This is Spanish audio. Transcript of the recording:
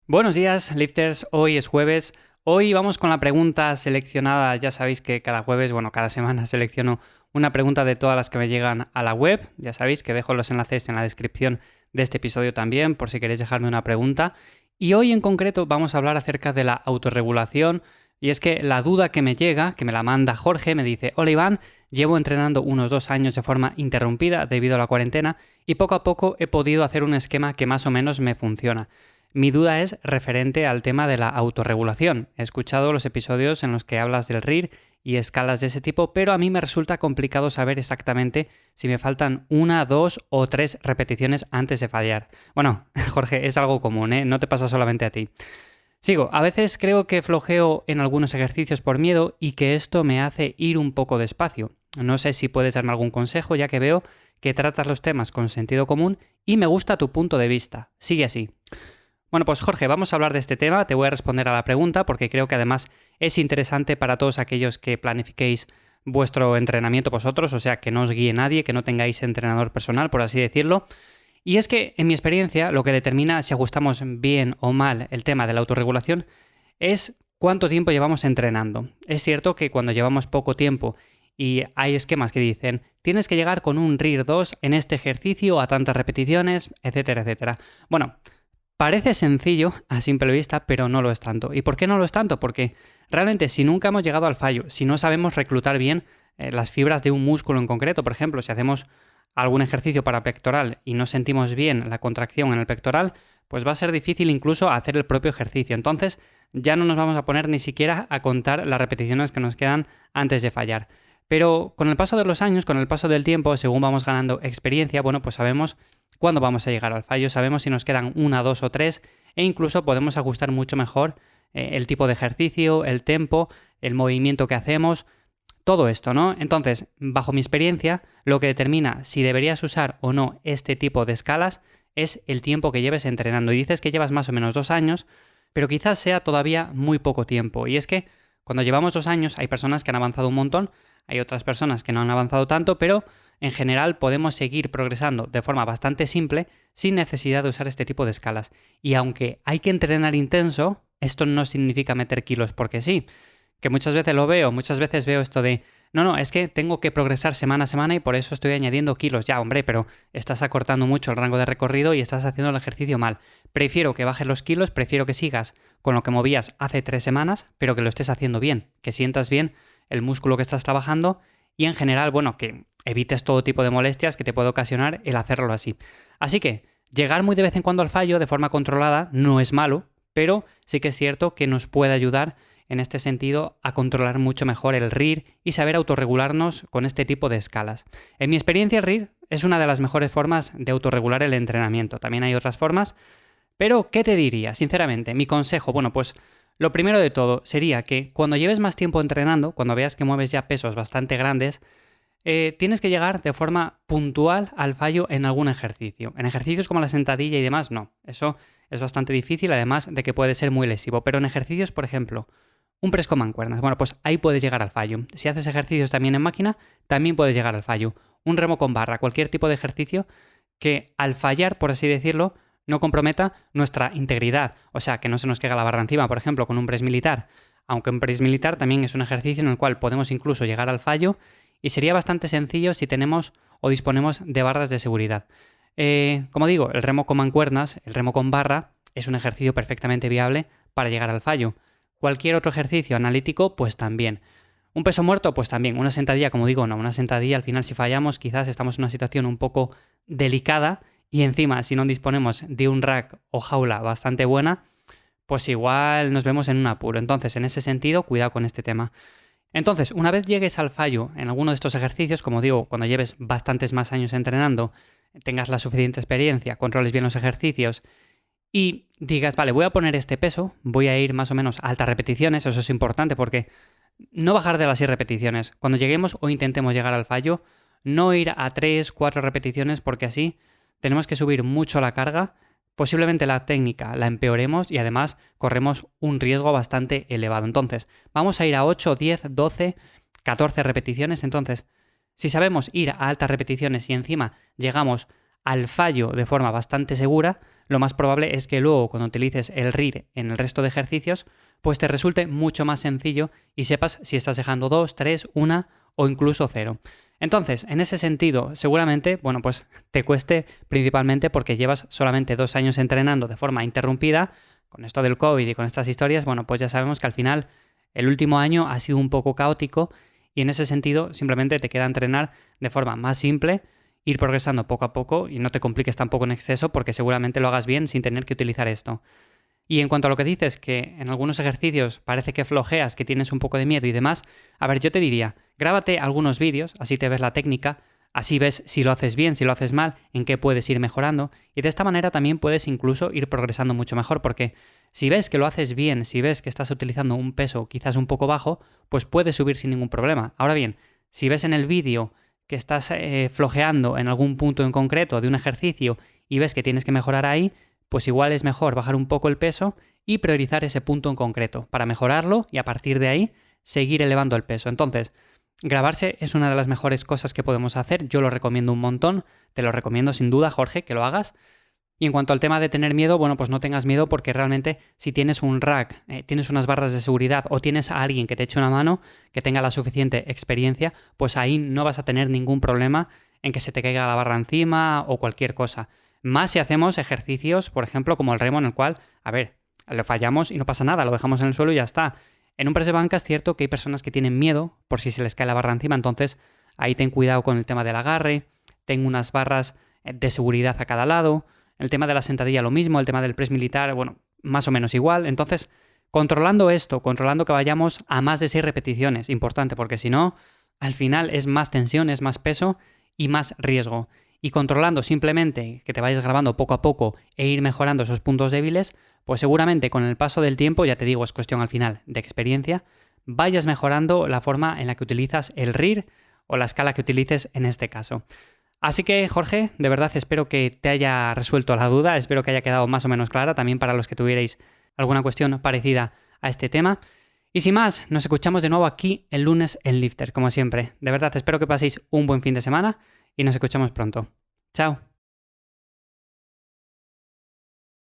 Buenos días, lifters. Hoy es jueves. Hoy vamos con la pregunta seleccionada. Ya sabéis que cada jueves, cada semana selecciono una pregunta de todas las que me llegan a la web. Ya sabéis que dejo los enlaces en la descripción de este episodio también, por si queréis dejarme una pregunta. Y hoy en concreto vamos a hablar acerca de la autorregulación. Y es que la duda que me llega, que me la manda Jorge, me dice: hola Iván, llevo entrenando unos 2 años de forma interrumpida debido a la cuarentena y poco a poco he podido hacer un esquema que más o menos me funciona. Mi duda es referente al tema de la autorregulación. He escuchado los episodios en los que hablas del RIR y escalas de ese tipo, pero a mí me resulta complicado saber exactamente si me faltan 1, 2 o 3 repeticiones antes de fallar. Bueno, Jorge, es algo común, ¿eh? No te pasa solamente a ti. Sigo, a veces creo que flojeo en algunos ejercicios por miedo y que esto me hace ir un poco despacio. No sé si puedes darme algún consejo, ya que veo que tratas los temas con sentido común y me gusta tu punto de vista. Sigue así. Bueno, pues Jorge, vamos a hablar de este tema, te voy a responder a la pregunta porque creo que además es interesante para todos aquellos que planifiquéis vuestro entrenamiento vosotros, o sea, que no os guíe nadie, que no tengáis entrenador personal, por así decirlo. Y es que, en mi experiencia, lo que determina si ajustamos bien o mal el tema de la autorregulación es cuánto tiempo llevamos entrenando. Es cierto que cuando llevamos poco tiempo y hay esquemas que dicen tienes que llegar con un RIR 2 en este ejercicio a tantas repeticiones, etcétera, etcétera. Bueno, parece sencillo a simple vista, pero no lo es tanto. ¿Y por qué no lo es tanto? Porque realmente si nunca hemos llegado al fallo, si no sabemos reclutar bien las fibras de un músculo en concreto, por ejemplo, si hacemos algún ejercicio para pectoral y no sentimos bien la contracción en el pectoral, pues va a ser difícil incluso hacer el propio ejercicio. Entonces ya no nos vamos a poner ni siquiera a contar las repeticiones que nos quedan antes de fallar. Pero con el paso de los años, con el paso del tiempo, según vamos ganando experiencia, pues sabemos cuándo vamos a llegar al fallo, sabemos si nos quedan 1, 2 o 3 e incluso podemos ajustar mucho mejor el tipo de ejercicio, el tempo, el movimiento que hacemos, todo esto, ¿no? Entonces, bajo mi experiencia, lo que determina si deberías usar o no este tipo de escalas es el tiempo que lleves entrenando. Y dices que llevas más o menos 2 años, pero quizás sea todavía muy poco tiempo. Y es que cuando llevamos 2 años hay personas que han avanzado un montón, hay otras personas que no han avanzado tanto, pero en general podemos seguir progresando de forma bastante simple sin necesidad de usar este tipo de escalas. Y aunque hay que entrenar intenso, esto no significa meter kilos porque sí. Que muchas veces lo veo, muchas veces veo esto de no, es que tengo que progresar semana a semana y por eso estoy añadiendo kilos. Ya, hombre, pero estás acortando mucho el rango de recorrido y estás haciendo el ejercicio mal. Prefiero que bajes los kilos, prefiero que sigas con lo que movías hace 3 semanas, pero que lo estés haciendo bien, que sientas bien el músculo que estás trabajando y en general, que evites todo tipo de molestias que te puede ocasionar el hacerlo así. Así que llegar muy de vez en cuando al fallo de forma controlada no es malo, pero sí que es cierto que nos puede ayudar en este sentido a controlar mucho mejor el RIR y saber autorregularnos con este tipo de escalas. En mi experiencia, el RIR es una de las mejores formas de autorregular el entrenamiento. También hay otras formas, pero ¿qué te diría? Sinceramente, mi consejo, pues lo primero de todo sería que cuando lleves más tiempo entrenando, cuando veas que mueves ya pesos bastante grandes, tienes que llegar de forma puntual al fallo en algún ejercicio. En ejercicios como la sentadilla y demás, no. Eso es bastante difícil, además de que puede ser muy lesivo. Pero en ejercicios, por ejemplo, un press con mancuernas, pues ahí puedes llegar al fallo. Si haces ejercicios también en máquina, también puedes llegar al fallo. Un remo con barra, cualquier tipo de ejercicio que al fallar, por así decirlo, no comprometa nuestra integridad. O sea, que no se nos caiga la barra encima, por ejemplo, con un press militar. Aunque un press militar también es un ejercicio en el cual podemos incluso llegar al fallo y sería bastante sencillo si tenemos o disponemos de barras de seguridad. Como digo, el remo con mancuernas, el remo con barra, es un ejercicio perfectamente viable para llegar al fallo. Cualquier otro ejercicio analítico, pues también. Un peso muerto, pues también. Una sentadilla, como digo, no. Una sentadilla, al final, si fallamos, quizás estamos en una situación un poco delicada y encima, si no disponemos de un rack o jaula bastante buena, pues igual nos vemos en un apuro. Entonces, en ese sentido, cuidado con este tema. Entonces, una vez llegues al fallo en alguno de estos ejercicios, como digo, cuando lleves bastantes más años entrenando, tengas la suficiente experiencia, controles bien los ejercicios y digas, vale, voy a poner este peso, voy a ir más o menos a altas repeticiones, eso es importante porque no bajar de las 6 repeticiones. Cuando lleguemos o intentemos llegar al fallo, no ir a 3, 4 repeticiones porque así tenemos que subir mucho la carga, posiblemente la técnica la empeoremos y además corremos un riesgo bastante elevado. Entonces, vamos a ir a 8, 10, 12, 14 repeticiones. Entonces, si sabemos ir a altas repeticiones y encima llegamos al fallo de forma bastante segura, lo más probable es que luego cuando utilices el RIR en el resto de ejercicios, pues te resulte mucho más sencillo y sepas si estás dejando 2, 3, 1 o incluso 0. Entonces, en ese sentido, seguramente, bueno, pues te cueste principalmente porque llevas solamente 2 años entrenando de forma interrumpida. Con esto del COVID y con estas historias, bueno, pues ya sabemos que al final el último año ha sido un poco caótico y en ese sentido simplemente te queda entrenar de forma más simple, ir progresando poco a poco y no te compliques tampoco en exceso porque seguramente lo hagas bien sin tener que utilizar esto. Y en cuanto a lo que dices, que en algunos ejercicios parece que flojeas, que tienes un poco de miedo y demás, a ver, yo te diría, grábate algunos vídeos, así te ves la técnica, así ves si lo haces bien, si lo haces mal, en qué puedes ir mejorando, y de esta manera también puedes incluso ir progresando mucho mejor, porque si ves que lo haces bien, si ves que estás utilizando un peso quizás un poco bajo, pues puedes subir sin ningún problema. Ahora bien, si ves en el vídeo que estás flojeando en algún punto en concreto de un ejercicio y ves que tienes que mejorar ahí, pues igual es mejor bajar un poco el peso y priorizar ese punto en concreto para mejorarlo y a partir de ahí seguir elevando el peso. Entonces, grabarse es una de las mejores cosas que podemos hacer, yo lo recomiendo un montón, te lo recomiendo sin duda, Jorge, que lo hagas. Y en cuanto al tema de tener miedo, bueno, pues no tengas miedo porque realmente si tienes un rack, tienes unas barras de seguridad o tienes a alguien que te eche una mano, que tenga la suficiente experiencia, pues ahí no vas a tener ningún problema en que se te caiga la barra encima o cualquier cosa. Más si hacemos ejercicios, por ejemplo, como el remo en el cual, a ver, lo fallamos y no pasa nada, lo dejamos en el suelo y ya está. En un press de banca es cierto que hay personas que tienen miedo por si se les cae la barra encima, entonces ahí ten cuidado con el tema del agarre, ten unas barras de seguridad a cada lado. El tema de la sentadilla lo mismo, el tema del press militar, bueno, más o menos igual. Entonces, controlando esto, controlando que vayamos a más de 6 repeticiones, importante, porque si no, al final es más tensión, es más peso y más riesgo. Y controlando simplemente que te vayas grabando poco a poco e ir mejorando esos puntos débiles, pues seguramente con el paso del tiempo, ya te digo, es cuestión al final de experiencia, vayas mejorando la forma en la que utilizas el RIR o la escala que utilices en este caso. Así que, Jorge, de verdad espero que te haya resuelto la duda, espero que haya quedado más o menos clara también para los que tuvierais alguna cuestión parecida a este tema. Y sin más, nos escuchamos de nuevo aquí el lunes en Lifters, como siempre. De verdad, espero que paséis un buen fin de semana y nos escuchamos pronto. Chao.